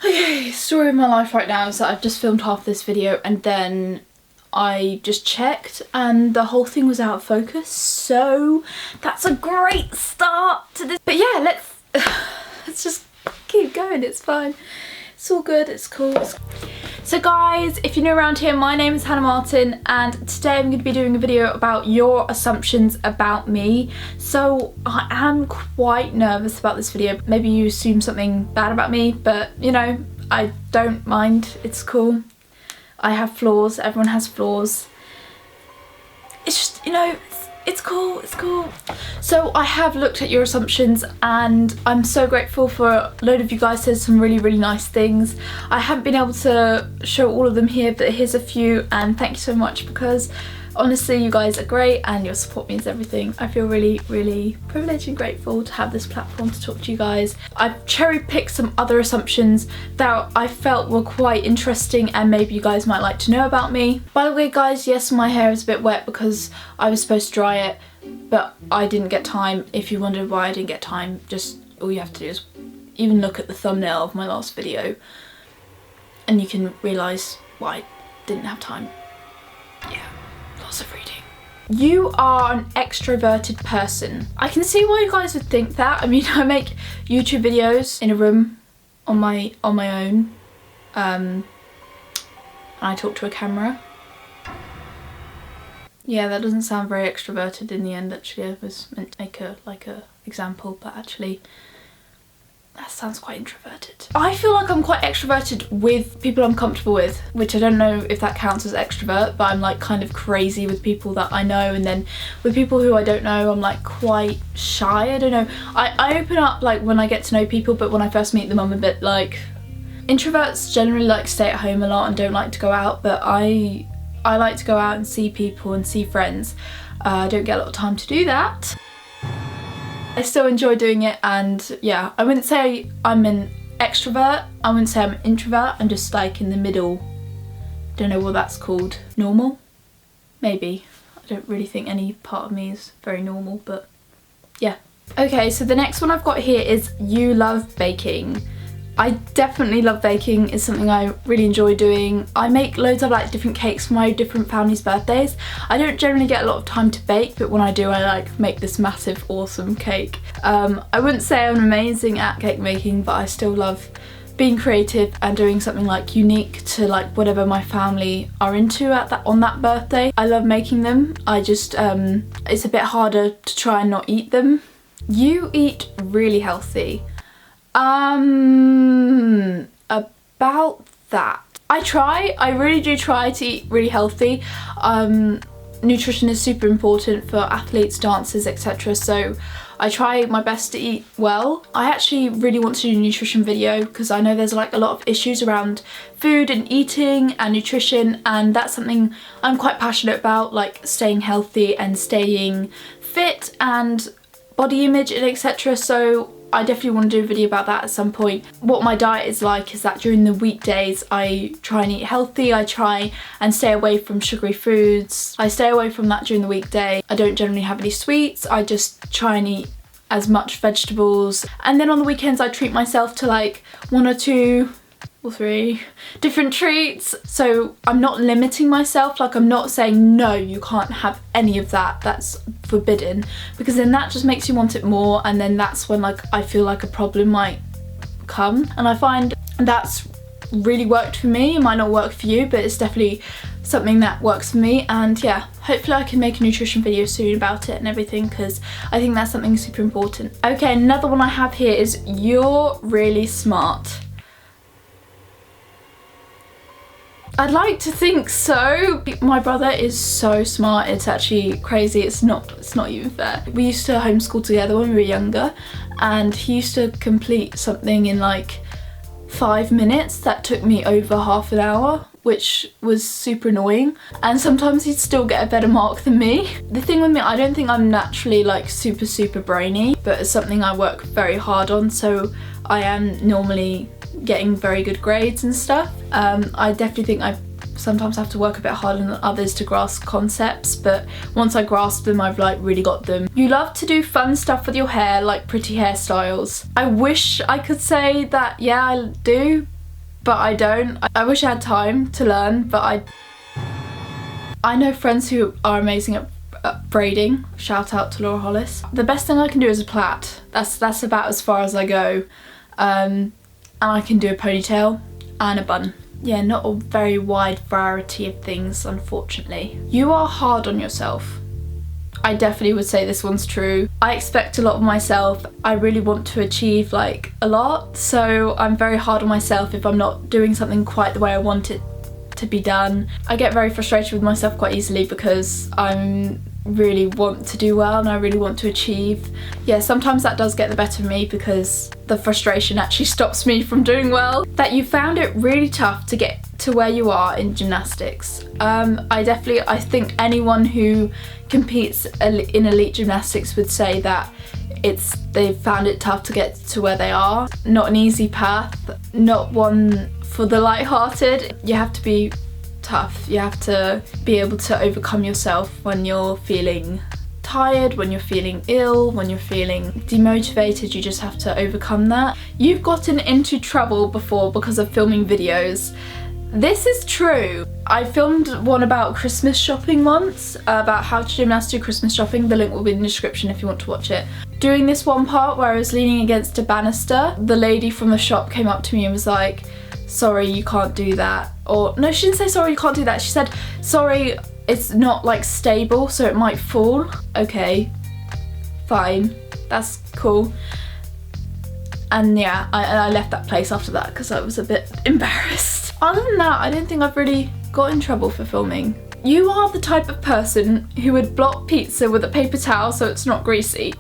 Okay, story of my life right now is that I've just filmed half this video and then I just checked and the whole thing was out of focus, so that's a great start to this. But yeah, let's just keep going, it's fine. It's all good, it's cool. So guys, if you're new around here, my name is Hannah Martin and today I'm going to be doing a video about your assumptions about me. So I am quite nervous about this video. Maybe you assume something bad about me, but you know, I don't mind, it's cool. I have flaws, everyone has flaws. It's just, you know, it's cool, it's cool. So I have looked at your assumptions and I'm so grateful for a load of you guys said some really nice things. I haven't been able to show all of them here, but here's a few, and thank you so much because honestly you guys are great and your support means everything. I feel really privileged and grateful to have this platform to talk to you guys. I've cherry picked some other assumptions that I felt were quite interesting and maybe you guys might like to know about me. By the way guys, yes, my hair is a bit wet because I was supposed to dry it but I didn't get time. If you wondered why I didn't get time, just all you have to do is even look at the thumbnail of my last video and you can realise why I didn't have time. Yeah. Lots of reading. You are an extroverted person. I can see why you guys would think that. I mean, I make YouTube videos in a room on my own, and I talk to a camera. Yeah, that doesn't sound very extroverted in the end. Actually, I was meant to make a example, but actually that sounds quite introverted. I feel like I'm quite extroverted with people I'm comfortable with, which I don't know if that counts as extrovert, but I'm like kind of crazy with people that I know, and then with people who I don't know I'm like quite shy. I don't know. I open up like when I get to know people, but when I first meet them I'm a bit like... Introverts generally like stay at home a lot and don't like to go out, but I like to go out and see people and see friends. I don't get a lot of time to do that. I still enjoy doing it, and yeah, I wouldn't say I'm an extrovert, I wouldn't say I'm an introvert, I'm just like in the middle. Don't know what that's called. Normal? Maybe. I don't really think any part of me is very normal, but yeah. Okay, so the next one I've got here is you love baking. I definitely love baking. It's something I really enjoy doing. I make loads of like different cakes for my different family's birthdays. I don't generally get a lot of time to bake, but when I do I like make this massive awesome cake. I wouldn't say I'm amazing at cake making, but I still love being creative and doing something like unique to like whatever my family are into on that birthday. I love making them. I just it's a bit harder to try and not eat them. You eat really healthy. About that. I really do try to eat really healthy. Nutrition is super important for athletes, dancers, etc. So I try my best to eat well. I actually really want to do a nutrition video because I know there's like a lot of issues around food and eating and nutrition, and that's something I'm quite passionate about, like staying healthy and staying fit and body image and etc. So I definitely want to do a video about that at some point. What my diet is like is that during the weekdays I try and eat healthy. I try and stay away from sugary foods. I stay away from that during the weekday. I don't generally have any sweets. I just try and eat as much vegetables. And then on the weekends I treat myself to like 1 or 2 or 3 different treats. So I'm not limiting myself, like I'm not saying no, you can't have any of that, that's forbidden, because then that just makes you want it more, and then that's when like I feel like a problem might come. And I find that's really worked for me. It might not work for you, but it's definitely something that works for me. And yeah, hopefully I can make a nutrition video soon about it and everything, because I think that's something super important. Okay, another one I have here is you're really smart. I'd like to think so. My brother is so smart, it's actually crazy. It's not even fair. We used to homeschool together when we were younger, and he used to complete something in like 5 minutes that took me over half an hour, which was super annoying, and sometimes he'd still get a better mark than me. The thing with me, I don't think I'm naturally like super brainy, but it's something I work very hard on, so I am normally getting very good grades and stuff. I definitely think I sometimes have to work a bit harder than others to grasp concepts, but once I grasp them I've like really got them. You love to do fun stuff with your hair, like pretty hairstyles. I wish I could say that yeah I do, but I don't. I wish I had time to learn, but I know friends who are amazing at braiding. Shout out to Laura Hollis. The best thing I can do is a plait. That's about as far as I go. And I can do a ponytail and a bun. Yeah, not a very wide variety of things, unfortunately. You are hard on yourself. I definitely would say this one's true. I expect a lot of myself. I really want to achieve like a lot, so I'm very hard on myself if I'm not doing something quite the way I want it to be done. I get very frustrated with myself quite easily because I really want to do well and I really want to achieve. Yeah, sometimes that does get the better of me because the frustration actually stops me from doing well. That you found it really tough to get to where you are in gymnastics. I think anyone who competes in elite gymnastics would say that they've found it tough to get to where they are. Not an easy path, not one for the light-hearted. You have to be tough. You have to be able to overcome yourself when you're feeling tired, when you're feeling ill, when you're feeling demotivated. You just have to overcome that. You've gotten into trouble before because of filming videos. This is true. I filmed one about Christmas shopping once, about how to do Christmas shopping. The link will be in the description if you want to watch it. Doing this one part where I was leaning against a banister, the lady from the shop came up to me and was like, sorry, you can't do that. Or no, she didn't say sorry, you can't do that. She said, sorry, it's not like stable, so it might fall. Okay, fine, that's cool. And yeah, I left that place after that because I was a bit embarrassed. Other than that, I don't think I've really got in trouble for filming. You are the type of person who would block pizza with a paper towel so it's not greasy.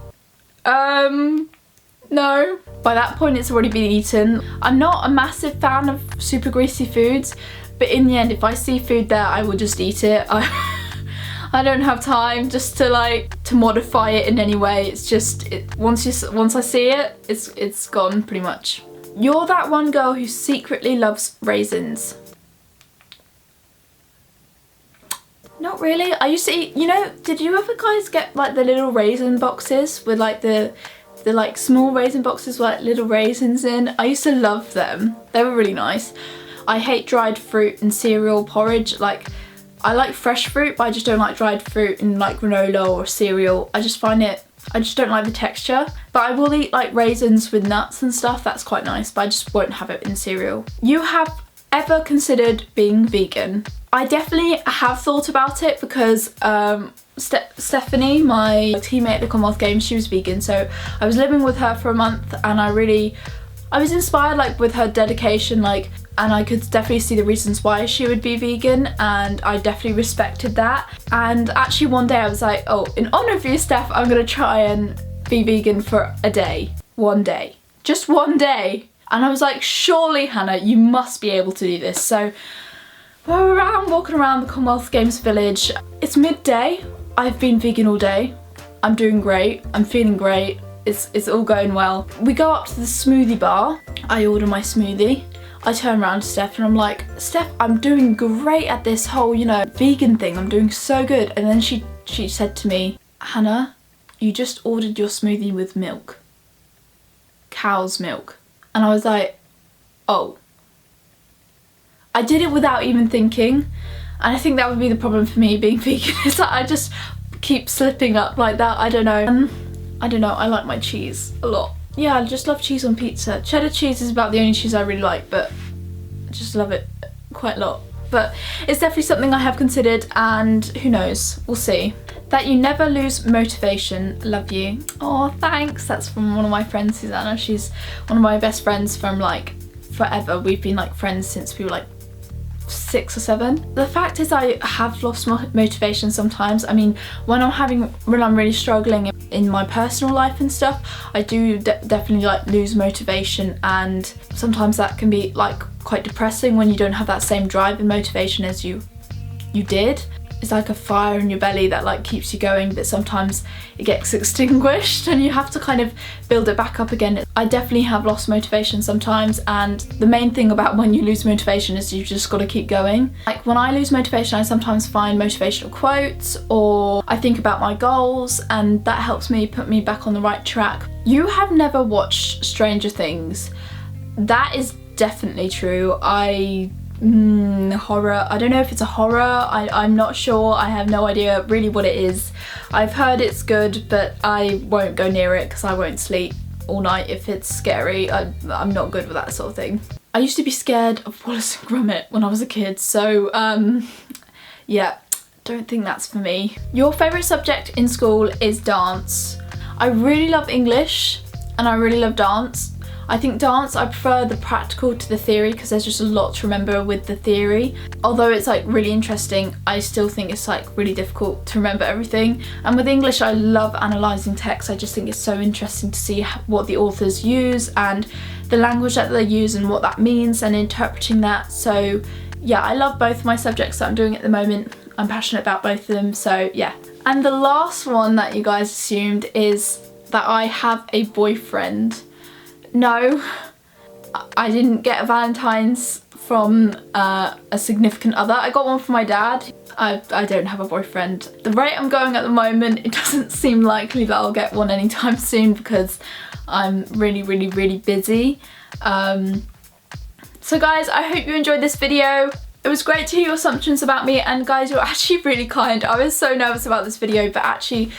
No. By that point it's already been eaten. I'm not a massive fan of super greasy foods, but in the end if I see food there I will just eat it. I don't have time just to modify it in any way. It's just, once I see it, it's gone pretty much. You're that one girl who secretly loves raisins. Not really. I used to eat, did you ever guys get like the little raisin boxes with like the like small raisin boxes with like little raisins in? I used to love them. They were really nice. I hate dried fruit and cereal porridge. Like, I like fresh fruit, but I just don't like dried fruit in like granola or cereal. I just don't like the texture. But I will eat like raisins with nuts and stuff. That's quite nice, but I just won't have it in cereal. You have ever considered being vegan? I definitely have thought about it because Stephanie, my teammate at the Commonwealth Games, she was vegan, so I was living with her for a month and I was inspired like with her dedication, and I could definitely see the reasons why she would be vegan, and I definitely respected that. And actually one day I was like, oh, in honour of you, Steph, I'm gonna try and be vegan for a day. One day. Just one day. And I was like, surely Hannah, you must be able to do this. So we're walking around the Commonwealth Games village. It's midday. I've been vegan all day. I'm doing great. I'm feeling great. It's all going well. We go up to the smoothie bar. I order my smoothie. I turn around to Steph and I'm like, Steph, I'm doing great at this whole, vegan thing. I'm doing so good. And then she said to me, Hannah, you just ordered your smoothie with milk. Cow's milk. And I was like, oh. I did it without even thinking. And I think that would be the problem for me being vegan, is that I just keep slipping up like that. I don't know. I like my cheese a lot. Yeah, I just love cheese on pizza. Cheddar cheese is about the only cheese I really like, but I just love it quite a lot. But it's definitely something I have considered, and who knows, we'll see. That you never lose motivation, love you. Oh, thanks. That's from one of my friends, Susanna. She's one of my best friends from like forever. We've been like friends since we were like 6 or 7. The fact is I have lost motivation sometimes. I mean, when I'm really struggling in my personal life and stuff, I do definitely like lose motivation, and sometimes that can be like quite depressing when you don't have that same drive and motivation as you did. It's like a fire in your belly that like keeps you going, but sometimes it gets extinguished and you have to kind of build it back up again. I definitely have lost motivation sometimes, and the main thing about when you lose motivation is you've just got to keep going. Like when I lose motivation, I sometimes find motivational quotes, or I think about my goals, and that helps me put me back on the right track. You have never watched Stranger Things. That is definitely true. Horror, I don't know if it's a horror, I'm not sure, I have no idea really what it is. I've heard it's good, but I won't go near it because I won't sleep all night if it's scary. I'm not good with that sort of thing. I used to be scared of Wallace and Gromit when I was a kid, so yeah, don't think that's for me. Your favourite subject in school is dance. I really love English and I really love dance. I think dance, I prefer the practical to the theory because there's just a lot to remember with the theory. Although it's like really interesting, I still think it's like really difficult to remember everything. And with English, I love analysing text. I just think it's so interesting to see what the authors use and the language that they use and what that means and interpreting that. So yeah, I love both my subjects that I'm doing at the moment. I'm passionate about both of them, so yeah. And the last one that you guys assumed is that I have a boyfriend. No, I didn't get a Valentine's from a significant other. I got one from my dad. I don't have a boyfriend. The rate I'm going at the moment, it doesn't seem likely that I'll get one anytime soon because I'm really busy. So guys, I hope you enjoyed this video. It was great to hear your assumptions about me, and guys, you're actually really kind. I was so nervous about this video, but actually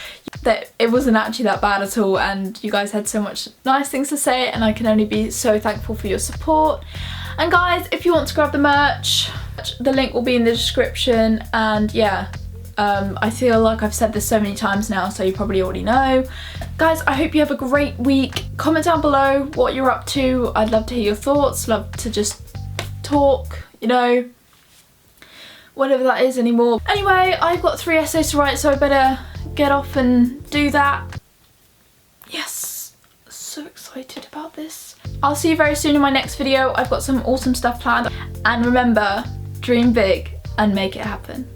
it wasn't actually that bad at all, and you guys had so much nice things to say, and I can only be so thankful for your support. And guys, if you want to grab the merch, the link will be in the description. And yeah, I feel like I've said this so many times now, so you probably already know. Guys, I hope you have a great week. Comment down below what you're up to. I'd love to hear your thoughts, love to just talk, you know, whatever that is anymore. Anyway, I've got 3 essays to write, so I better get off and do that. Yes, so excited about this. I'll see you very soon in my next video. I've got some awesome stuff planned. And remember, dream big and make it happen.